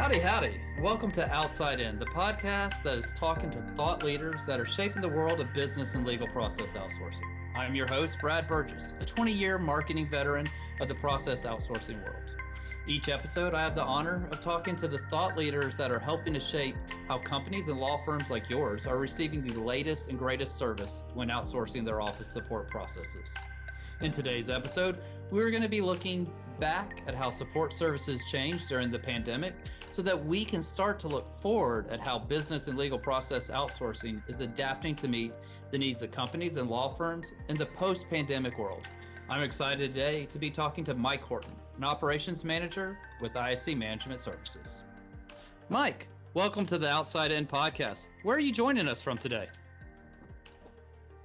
Howdy, howdy. Welcome to Outside In, the podcast that is talking to thought leaders that are shaping the world of business and legal process outsourcing. I'm your host, Brad Burgess, a 20-year marketing veteran of the process outsourcing world. Each episode, I have the honor of talking to the thought leaders that are helping to shape how companies and law firms like yours are receiving the latest and greatest service when outsourcing their office support processes. In today's episode, we're going to be looking back at how support services changed during the pandemic so that we can start to look forward at how business and legal process outsourcing is adapting to meet the needs of companies and law firms in the post-pandemic world. I'm excited today to be talking to Mike Horton, an operations manager with ISC Management Services. Mike, welcome to the Outside In podcast. Where are you joining us from today?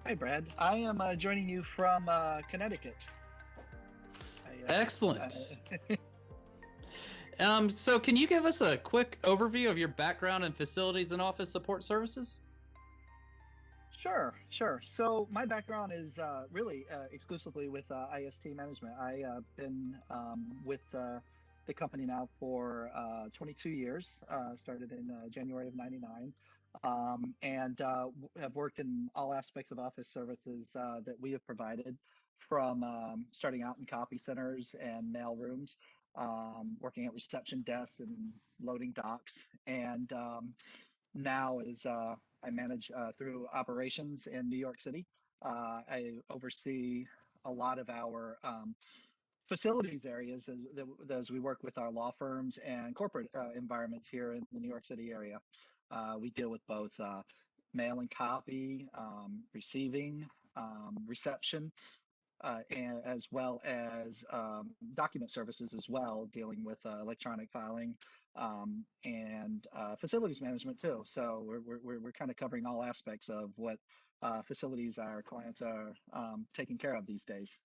Hi, Brad. I am joining you from Connecticut. Excellent. So can you give us a quick overview of your background in facilities and office support services? Sure. So my background is really exclusively with IST management. I have been with the company now for 22 years, started in January of 99. And have worked in all aspects of office services that we have provided, from starting out in copy centers and mail rooms, working at reception desks and loading docks, and now is I manage through operations in New York City. I oversee a lot of our facilities areas as we work with our law firms and corporate environments here in the New York City area. We deal with both mail and copy, receiving, reception, and as well as document services as well, dealing with electronic filing and facilities management too. So we're kind of covering all aspects of what facilities our clients are taking care of these days.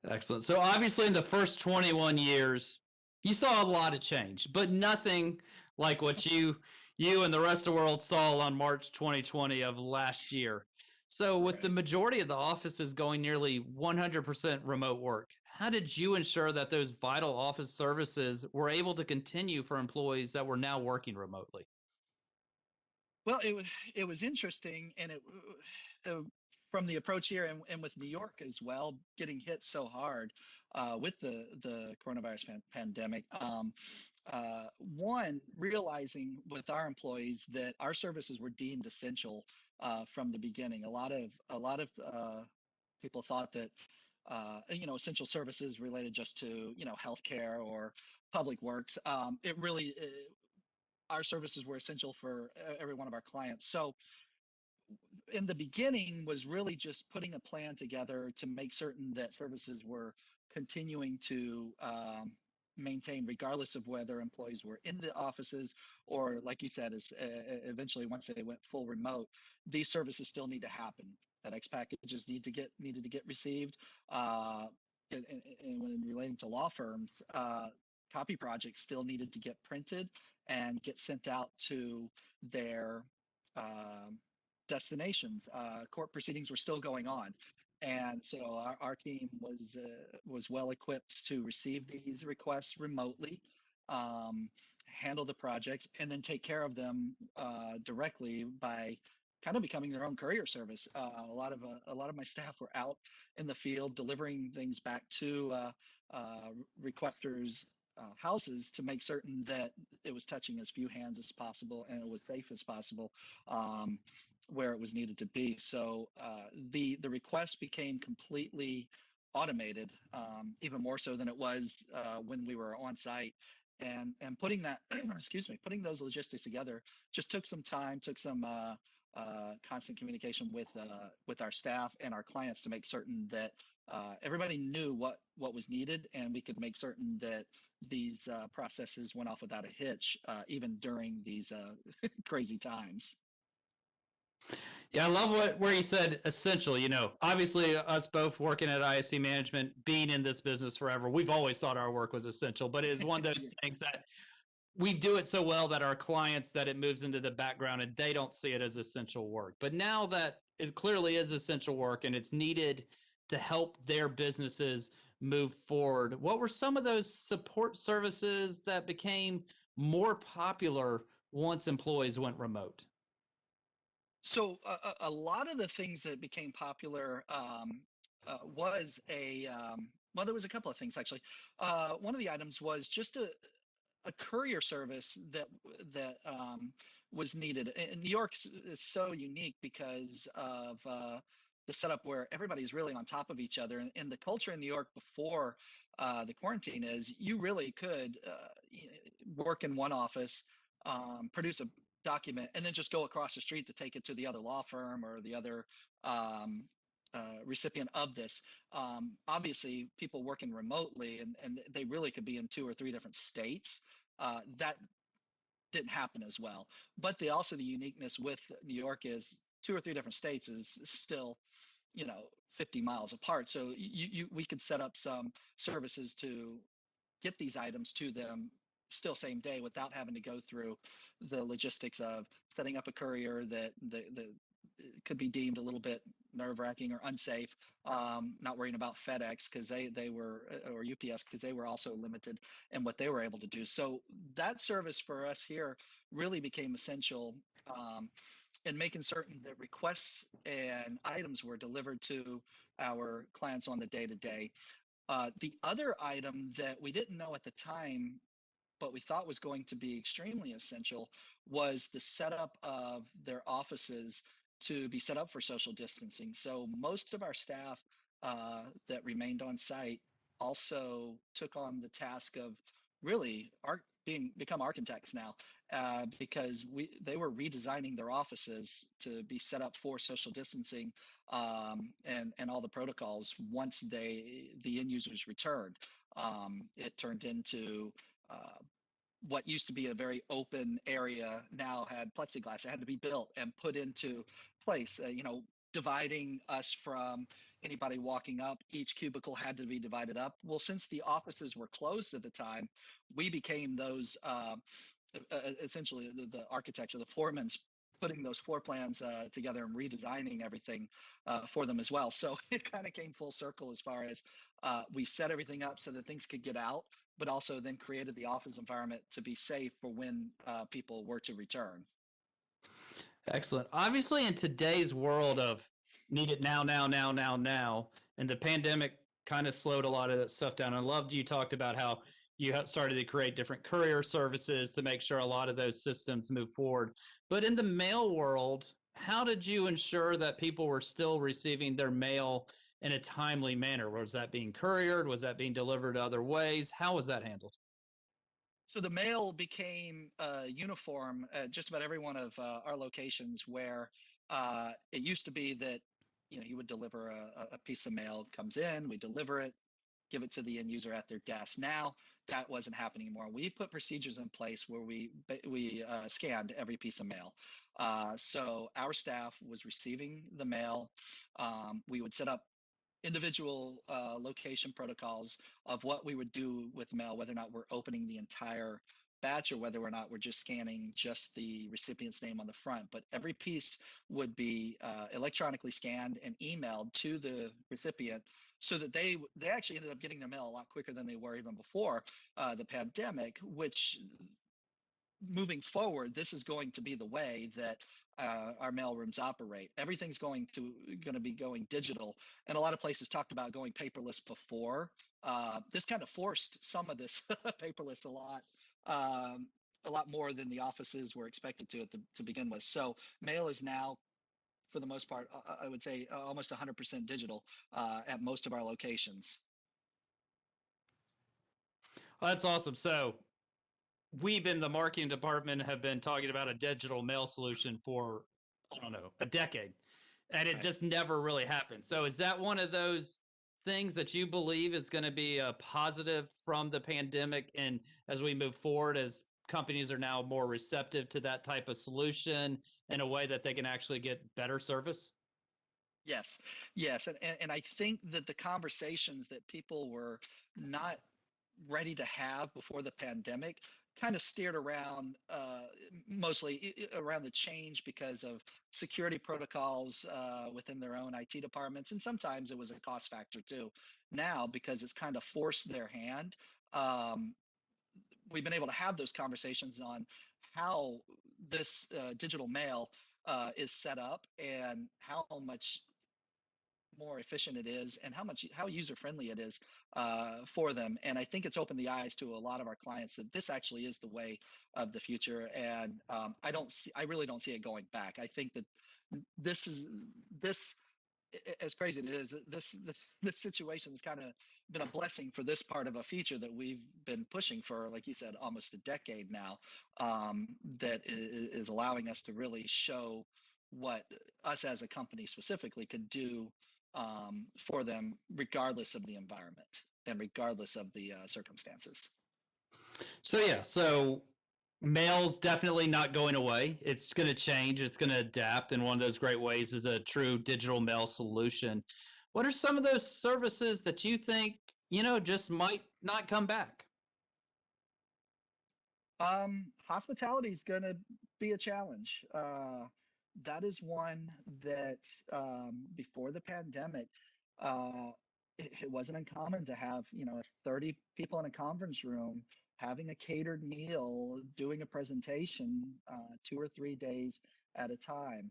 Excellent. So obviously in the first 21 years, you saw a lot of change, but nothing like what you and the rest of the world saw on March 2020 of last year. So with the majority of the offices going nearly 100% remote work, how did you ensure that those vital office services were able to continue for employees that were now working remotely? Well, it was interesting, and it from the approach here and with New York as well, getting hit so hard with the coronavirus pandemic. One, realizing with our employees that our services were deemed essential from the beginning. A lot of people thought that essential services related just to healthcare or public works. It really our services were essential for every one of our clients. So in the beginning was really just putting a plan together to make certain that services were continuing to maintain, regardless of whether employees were in the offices or, like you said, is eventually once they went full remote, these services still need to happen. FedEx packages needed to get received. And when relating to law firms, copy projects still needed to get printed and get sent out to their destinations. Court proceedings were still going on, and so our team was well equipped to receive these requests remotely, handle the projects, and then take care of them directly by kind of becoming their own courier service. A lot of my staff were out in the field delivering things back to requesters' houses to make certain that it was touching as few hands as possible and it was safe as possible where it was needed to be. So the request became completely automated, even more so than it was when we were on site. And putting that, excuse me, putting those logistics together just took some time, took some constant communication with our staff and our clients to make certain that everybody knew what was needed, and we could make certain that these processes went off without a hitch, even during these crazy times. Yeah, I love where you said essential. Obviously us both working at ISC Management, being in this business forever, we've always thought our work was essential, but it is one of those things that we do it so well that our clients, that it moves into the background and they don't see it as essential work. But now that it clearly is essential work and it's needed to help their businesses move forward, what were some of those support services that became more popular once employees went remote? So a lot of the things that became popular was well, there was a couple of things actually. One of the items was just a courier service that was needed. And New York is so unique because of the setup where everybody's really on top of each other. And the culture in New York before the quarantine is you really could work in one office, produce a document, and then just go across the street to take it to the other law firm or the other um, recipient of this. Obviously, people working remotely and they really could be in 2 or 3 different states. That didn't happen as well. But the uniqueness with New York is 2 or 3 different states is still 50 miles apart. So we could set up some services to get these items to them still same day without having to go through the logistics of setting up a courier that could be deemed a little bit nerve-wracking or unsafe. Not worrying about FedEx because they were or UPS because they were also limited in what they were able to do. So that service for us here really became essential in making certain that requests and items were delivered to our clients on the day-to-day. The other item that we didn't know at the time, but we thought was going to be extremely essential, was the setup of their offices to be set up for social distancing. So most of our staff that remained on site also took on the task of really become architects now, because they were redesigning their offices to be set up for social distancing, and all the protocols once the end users returned. It turned into uh, what used to be a very open area now had plexiglass. It had to be built and put into place. Dividing us from anybody walking up. Each cubicle had to be divided up. Well, since the offices were closed at the time, we became those essentially the architecture, the foremen's putting those floor plans together and redesigning everything for them as well. So it kind of came full circle as far as we set everything up so that things could get out, but also then created the office environment to be safe for when people were to return. Excellent. Obviously, in today's world of need it now, now, now, now, now, and the pandemic kind of slowed a lot of that stuff down. I loved you talked about how you started to create different courier services to make sure a lot of those systems move forward. But in the mail world, how did you ensure that people were still receiving their mail in a timely manner? Was that being couriered? Was that being delivered other ways? How was that handled? So the mail became uniform at just about every one of our locations, where it used to be that you would deliver a piece of mail, comes in, we deliver it, give it to the end user at their desk. Now that wasn't happening anymore. We put procedures in place where we scanned every piece of mail. So our staff was receiving the mail. We would set up individual location protocols of what we would do with mail, whether or not we're opening the entire batch or whether or not we're just scanning just the recipient's name on the front. But every piece would be electronically scanned and emailed to the recipient, so that they actually ended up getting their mail a lot quicker than they were even before the pandemic, which moving forward, this is going to be the way that our mailrooms operate. Everything's going to be going digital, and a lot of places talked about going paperless before. This kind of forced some of this paperless a lot more than the offices were expected to begin with. So mail is now, for the most part, I would say almost 100% digital at most of our locations. Well, that's awesome. So we've been the marketing department have been talking about a digital mail solution for I don't know a decade, and it Right. just never really happened. So is that one of those things that you believe is going to be a positive from the pandemic, and as we move forward, as companies are now more receptive to that type of solution in a way that they can actually get better service? Yes, yes, and I think that the conversations that people were not ready to have before the pandemic kind of steered around mostly around the change because of security protocols within their own IT departments, and sometimes it was a cost factor too. Now, because it's kind of forced their hand, um, we've been able to have those conversations on how this digital mail is set up and how much more efficient it is and how user friendly it is for them. And I think it's opened the eyes to a lot of our clients that this actually is the way of the future. And I really don't see it going back. I think that this is this as crazy as it is, this situation has kind of been a blessing for this part of a feature that we've been pushing for, like you said, almost a decade now. That is allowing us to really show what us as a company specifically could do for them, regardless of the environment and regardless of the circumstances. So yeah, so mail's definitely not going away. It's going to change. It's going to adapt, and one of those great ways is a true digital mail solution. What are some of those services that you think just might not come back? Hospitality is going to be a challenge. That is one that before the pandemic, uh, it wasn't uncommon to have 30 people in a conference room having a catered meal, doing a presentation 2 or 3 days at a time.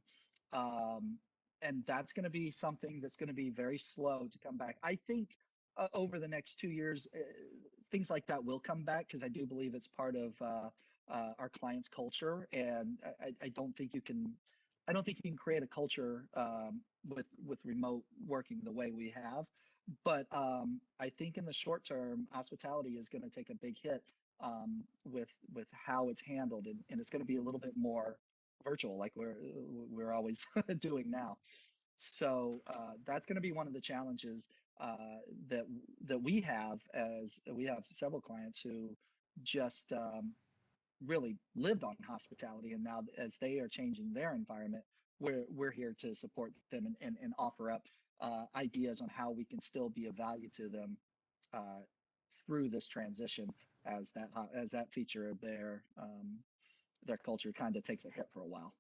Um, and that's going to be something that's going to be very slow to come back. I think over the next 2 years, things like that will come back because I do believe it's part of our clients' culture, and I don't think you can. I don't think you can create a culture with remote working the way we have. But I think in the short term, hospitality is going to take a big hit with how it's handled, and it's going to be a little bit more virtual, like we're always doing now. So that's going to be one of the challenges that we have, as we have several clients who just really lived on hospitality, and now as they are changing their environment, we're here to support them and offer up ideas on how we can still be of value to them uh, through this transition as that feature of their culture kind of takes a hit for a while.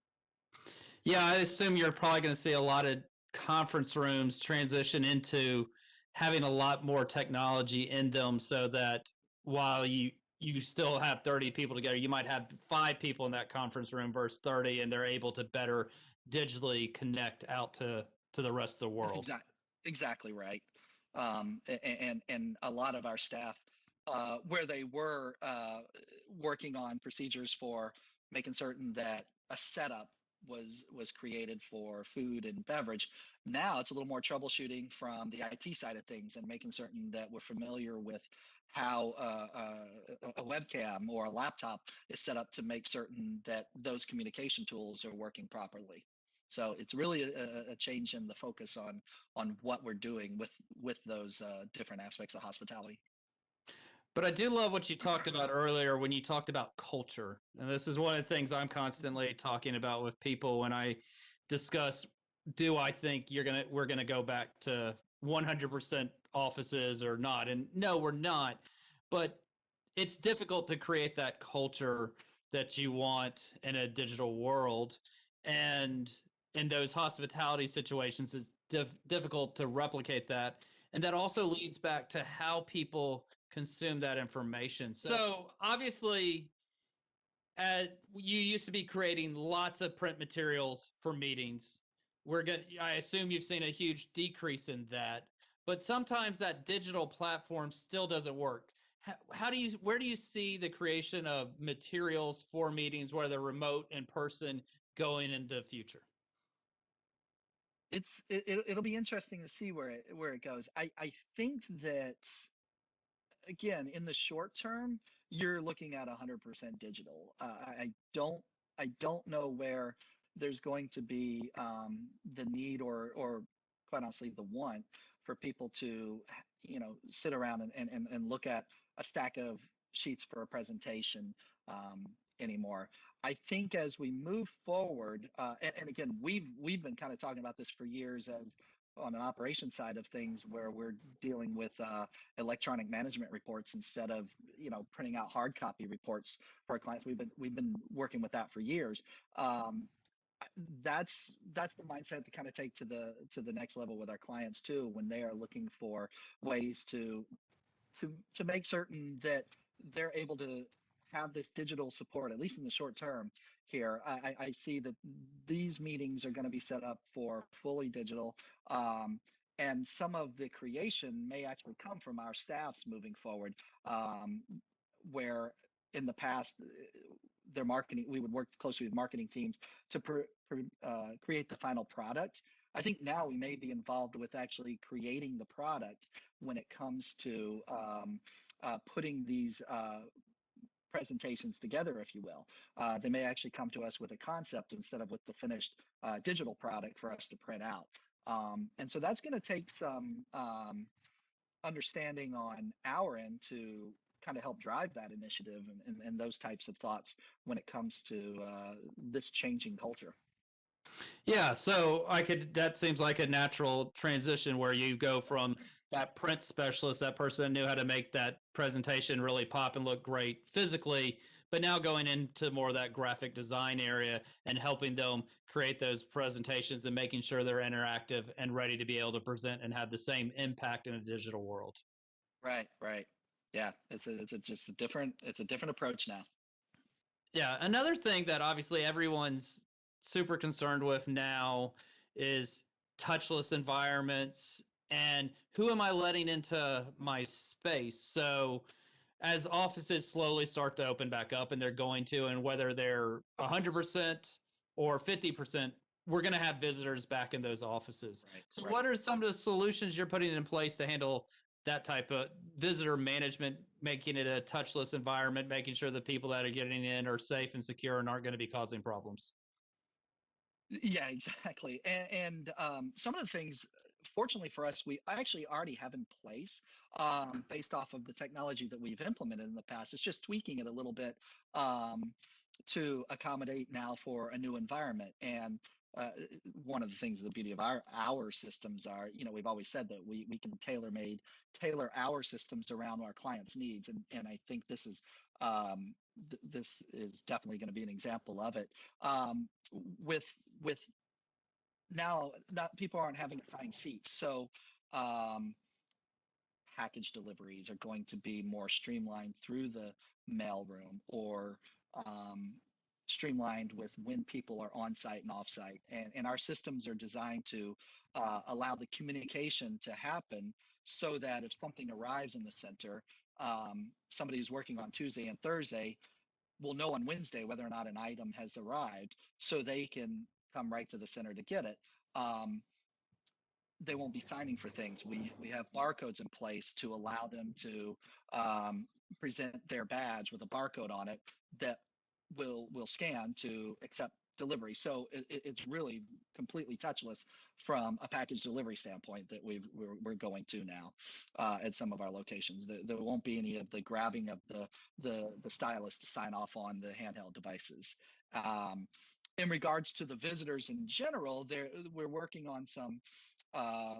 Yeah, I assume you're probably going to see a lot of conference rooms transition into having a lot more technology in them, so that while you still have 30 people together, you might have 5 people in that conference room versus 30, and they're able to better digitally connect out to the rest of the world. Exactly right. And a lot of our staff, where they were working on procedures for making certain that a setup was created for food and beverage. Now it's a little more troubleshooting from the IT side of things and making certain that we're familiar with how a webcam or a laptop is set up to make certain that those communication tools are working properly. So it's really a change in the focus on what we're doing with those different aspects of hospitality. But I do love what you talked about earlier when you talked about culture. And this is one of the things I'm constantly talking about with people when I discuss, do I think we're going to go back to 100% offices or not? And no, we're not. But it's difficult to create that culture that you want in a digital world. And in those hospitality situations, it's difficult to replicate that. And that also leads back to how people consume that information. So obviously, you used to be creating lots of print materials for meetings. I assume you've seen a huge decrease in that, but sometimes that digital platform still doesn't work. Where do you see the creation of materials for meetings, whether remote, in person, going into the future? It'll be interesting to see where it goes. I think that, again, in the short term, you're looking at 100% digital. I don't know where there's going to be the need or quite honestly the want for people to sit around and look at a stack of sheets for a presentation anymore. I think as we move forward, and again, we've been kind of talking about this for years as on an operations side of things, where we're dealing with electronic management reports instead of printing out hard copy reports for our clients. We've been working with that for years. Um, that's the mindset to kind of take to the next level with our clients too, when they are looking for ways to make certain that they're able to have this digital support, at least in the short term here. I see that these meetings are going to be set up for fully digital. Um, and some of the creation may actually come from our staffs moving forward, where in the past, their marketing, we would work closely with marketing teams to create the final product. I think now we may be involved with actually creating the product when it comes to putting these presentations together, if you will. They may actually come to us with a concept instead of with the finished digital product for us to print out. And so that's going to take some understanding on our end to kind of help drive that initiative and those types of thoughts when it comes to this changing culture. Yeah, so that seems like a natural transition where you go from that print specialist, that person that knew how to make that presentation really pop and look great physically, but now going into more of that graphic design area and helping them create those presentations and making sure they're interactive and ready to be able to present and have the same impact in a digital world. Right, right. Yeah, just a different approach now. Yeah, another thing that obviously everyone's super concerned with now is touchless environments and who am I letting into my space? So as offices slowly start to open back up and they're going to, and whether they're 100% or 50%, we're going to have visitors back in those offices. Right, So right. what are some of the solutions you're putting in place to handle that type of visitor management, making it a touchless environment, making sure the people that are getting in are safe and secure and aren't going to be causing problems? Yeah, exactly. And some of the things, fortunately for us, we actually already have in place based off of the technology that we've implemented in the past. It's just tweaking it a little bit um, to accommodate now for a new environment. And one of the things, the beauty of our systems are, we've always said that we can tailor our systems around our clients' needs, and I think um, this is definitely going to be an example of it. Um, with now, not people aren't having assigned seats, so um, package deliveries are going to be more streamlined through the mailroom, or um, streamlined with when people are on site and off site. And our systems are designed to allow the communication to happen so that if something arrives in the center, somebody who's working on Tuesday and Thursday will know on Wednesday whether or not an item has arrived, so they can come right to the center to get it. Um, they won't be signing for things. We have barcodes in place to allow them to um, present their badge with a barcode on it that will scan to accept delivery. So it's really completely touchless from a package delivery standpoint that we're going to now at some of our locations. There won't be any of the grabbing of the stylus to sign off on the handheld devices. In regards to the visitors in general, we're working on some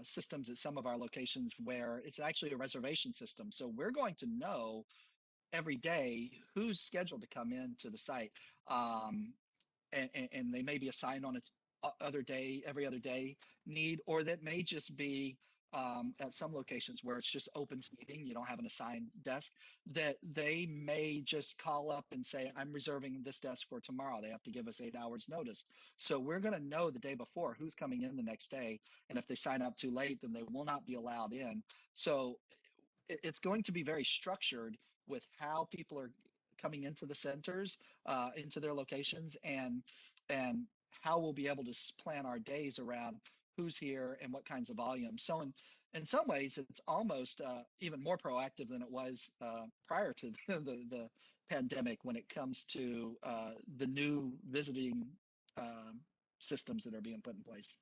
systems at some of our locations where it's actually a reservation system. So we're going to know every day who's scheduled to come into the site. Um, and they may be assigned on a other day, every other day need, or that may just be at some locations where it's just open seating, you don't have an assigned desk, that they may just call up and say, I'm reserving this desk for tomorrow. They have to give us 8 hours notice. So we're going to know the day before who's coming in the next day. And if they sign up too late, then they will not be allowed in. So it's going to be very structured with how people are coming into the centers, into their locations, and how we'll be able to plan our days around who's here and what kinds of volumes. So in some ways, it's almost even more proactive than it was prior to the pandemic when it comes to the new visiting um, systems that are being put in place.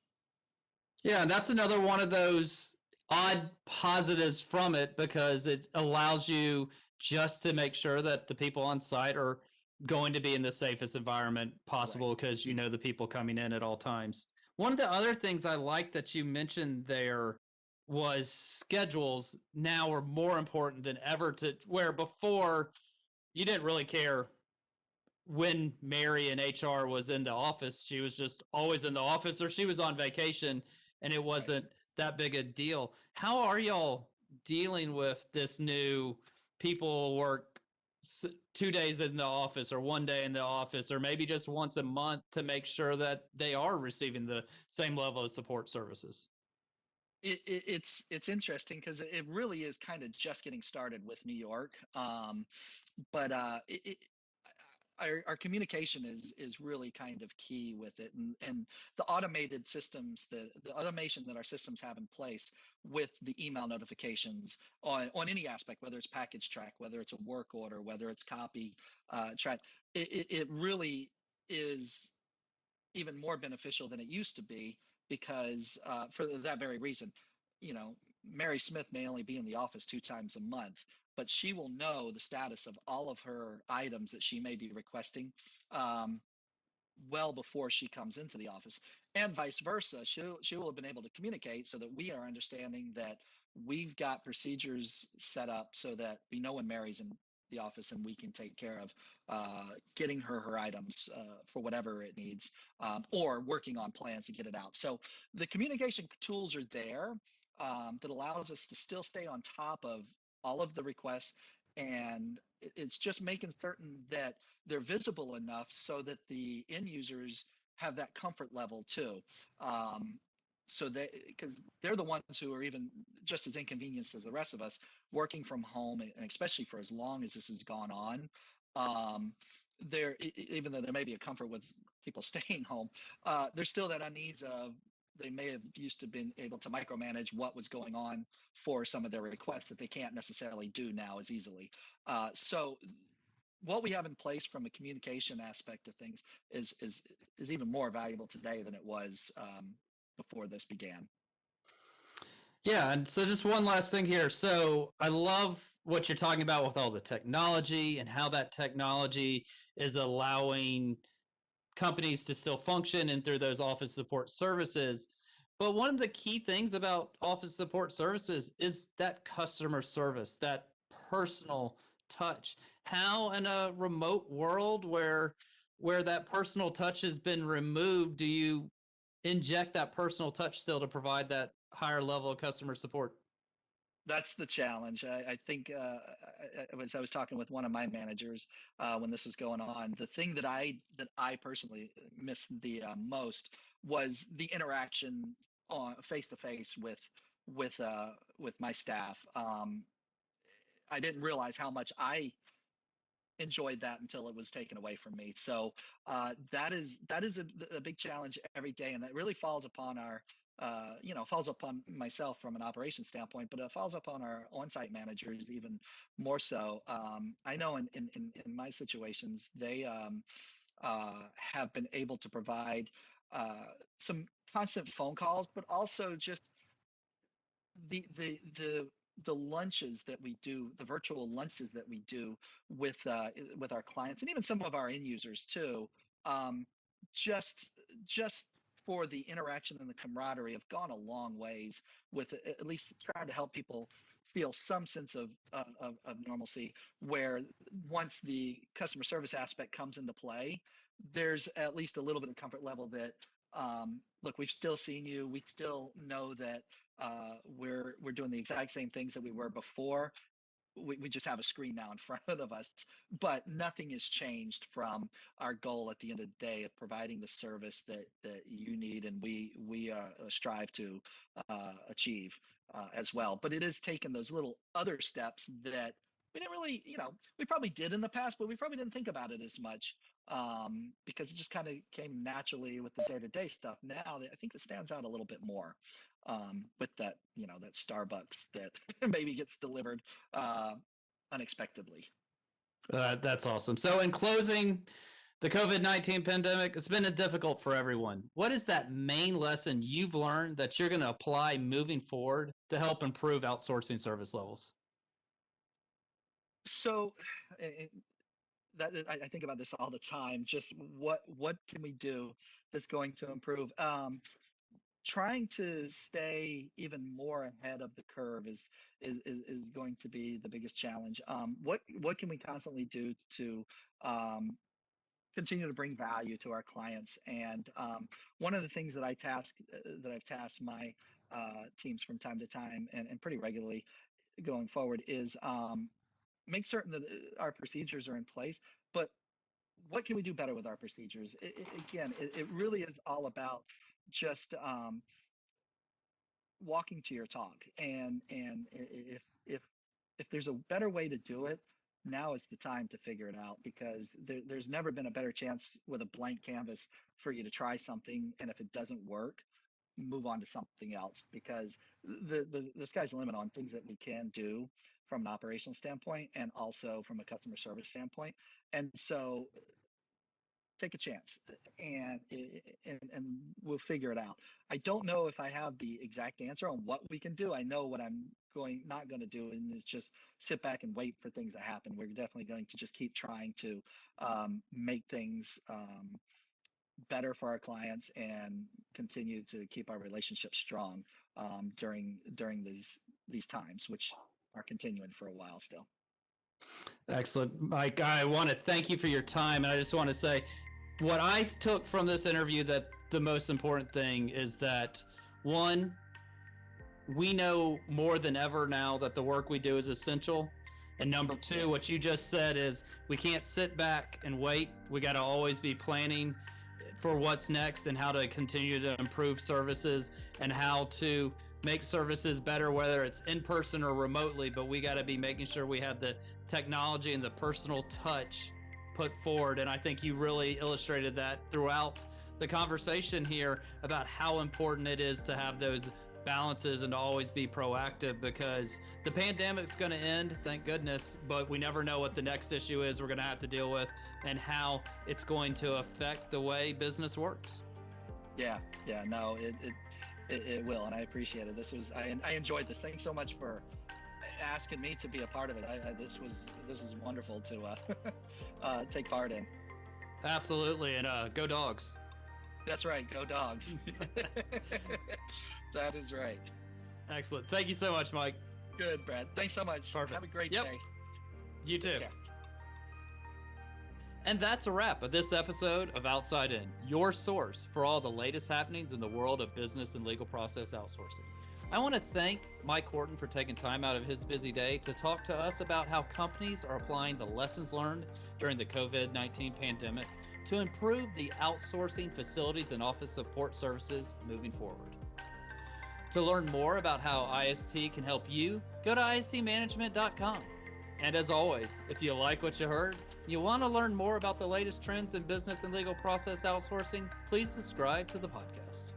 Yeah, that's another one of those odd positives from it because it allows you just to make sure that the people on site are going to be in the safest environment Right. possible because you know the people coming in at all times. One of the other things I like that you mentioned there was schedules now are more important than ever, to where before you didn't really care when Mary in HR was in the office. She was just always in the office or she was on vacation and it Right. wasn't that big a deal. How are y'all dealing with this new people work 2 days in the office or 1 day in the office, or maybe just once a month to make sure that they are receiving the same level of support services? It's interesting because it really is kind of just getting started with New York. But our communication is really kind of key with it, and the automated systems, the automation that our systems have in place with the email notifications on any aspect, whether it's package track, whether it's a work order, whether it's copy track, it really is even more beneficial than it used to be, because for that very reason, you know, Mary Smith may only be in the office 2 times a month, but she will know the status of all of her items that she may be requesting um, well before she comes into the office, and vice versa. She will have been able to communicate so that we are understanding that we've got procedures set up so that we know when Mary's in the office, and we can take care of getting her items for whatever it needs, or working on plans to get it out. So the communication tools are there, that allows us to still stay on top of all of the requests, and it's just making certain that they're visible enough so that the end users have that comfort level too. Um, so they, because they're the ones who are even just as inconvenienced as the rest of us, working from home, and especially for as long as this has gone on. Um, there, even though there may be a comfort with people staying home, there's still that unease of, they may have used to been able to micromanage what was going on for some of their requests that they can't necessarily do now as easily. So what we have in place from a communication aspect of things is even more valuable today than it was before this began. Yeah, and so just one last thing here. So I love what you're talking about with all the technology and how that technology is allowing companies to still function and through those office support services. But one of the key things about office support services is that customer service, that personal touch. How in a remote world where that personal touch has been removed, do you inject that personal touch still to provide that higher level of customer support? That's the challenge. I think I was talking with one of my managers when this was going on. The thing that I personally missed the most was the interaction on face to face with my staff. I didn't realize how much I enjoyed that until it was taken away from me. So that is a big challenge every day, and that really falls upon our falls upon myself from an operations standpoint, but it falls upon our on-site managers even more so. I know in my situations, they have been able to provide some constant phone calls, but also just the the the the lunches that we do, the virtual lunches that we do with our clients, and even some of our end users too, um, just just for the interaction and the camaraderie, have gone a long ways with at least trying to help people feel some sense of normalcy. Where once the customer service aspect comes into play, there's at least a little bit of comfort level that, look, we've still seen you. We still know that we're doing the exact same things that we were before. We just have a screen now in front of us, but nothing has changed from our goal at the end of the day of providing the service that you need, and we strive to achieve as well. But it has taken those little other steps that we didn't really, we probably did in the past, but we probably didn't think about it as much, because it just kind of came naturally with the day-to-day stuff. Now I think it stands out a little bit more, with that, that Starbucks that maybe gets delivered uh, unexpectedly. That's awesome. So, in closing, the COVID-19 pandemic, it's been difficult for everyone. What is that main lesson you've learned that you're going to apply moving forward to help improve outsourcing service levels? So that I think about this all the time. Just what can we do that's going to improve? Trying to stay even more ahead of the curve is going to be the biggest challenge. What can we constantly do to um, continue to bring value to our clients? And one of the things that I've tasked my teams from time to time, and pretty regularly going forward, is make certain that our procedures are in place, but what can we do better with our procedures? Again, it really is all about just walking to your talk, and if there's a better way to do it, now is the time to figure it out, because there's never been a better chance with a blank canvas for you to try something, and if it doesn't work, move on to something else, because the sky's the limit on things that we can do from an operational standpoint and also from a customer service standpoint. And so take a chance, and and we'll figure it out. I don't know if I have the exact answer on what we can do. I know what I'm going not going to do, and is just sit back and wait for things to happen. We're definitely going to just keep trying to make things better for our clients and continue to keep our relationship strong during these times, which are continuing for a while still. Excellent, Mike. I want to thank you for your time, and I just want to say what I took from this interview, that the most important thing is that, one, we know more than ever now that the work we do is essential. And number two, what you just said is we can't sit back and wait. We got to always be planning for what's next and how to continue to improve services and how to make services better, whether it's in person or remotely. But we got to be making sure we have the technology and the personal touch put forward. And I think you really illustrated that throughout the conversation here about how important it is to have those balances and to always be proactive, because the pandemic's going to end, thank goodness, but we never know what the next issue is we're going to have to deal with and how it's going to affect the way business works. Yeah, no, it will, and I appreciate it. I enjoyed this. Thanks so much for asking me to be a part of it. This is wonderful to take part in. Absolutely, and go Dogs. That's right, go Dogs. That is right. Excellent. Thank you so much, Mike. Good, Brad. Thanks so much. Perfect. Have a great Yep. day. You too. And that's a wrap of this episode of Outside In, your source for all the latest happenings in the world of business and legal process outsourcing. I want to thank Mike Horton for taking time out of his busy day to talk to us about how companies are applying the lessons learned during the COVID-19 pandemic to improve the outsourcing facilities and office support services moving forward. To learn more about how IST can help you, go to istmanagement.com. And as always, if you like what you heard, and you want to learn more about the latest trends in business and legal process outsourcing, please subscribe to the podcast.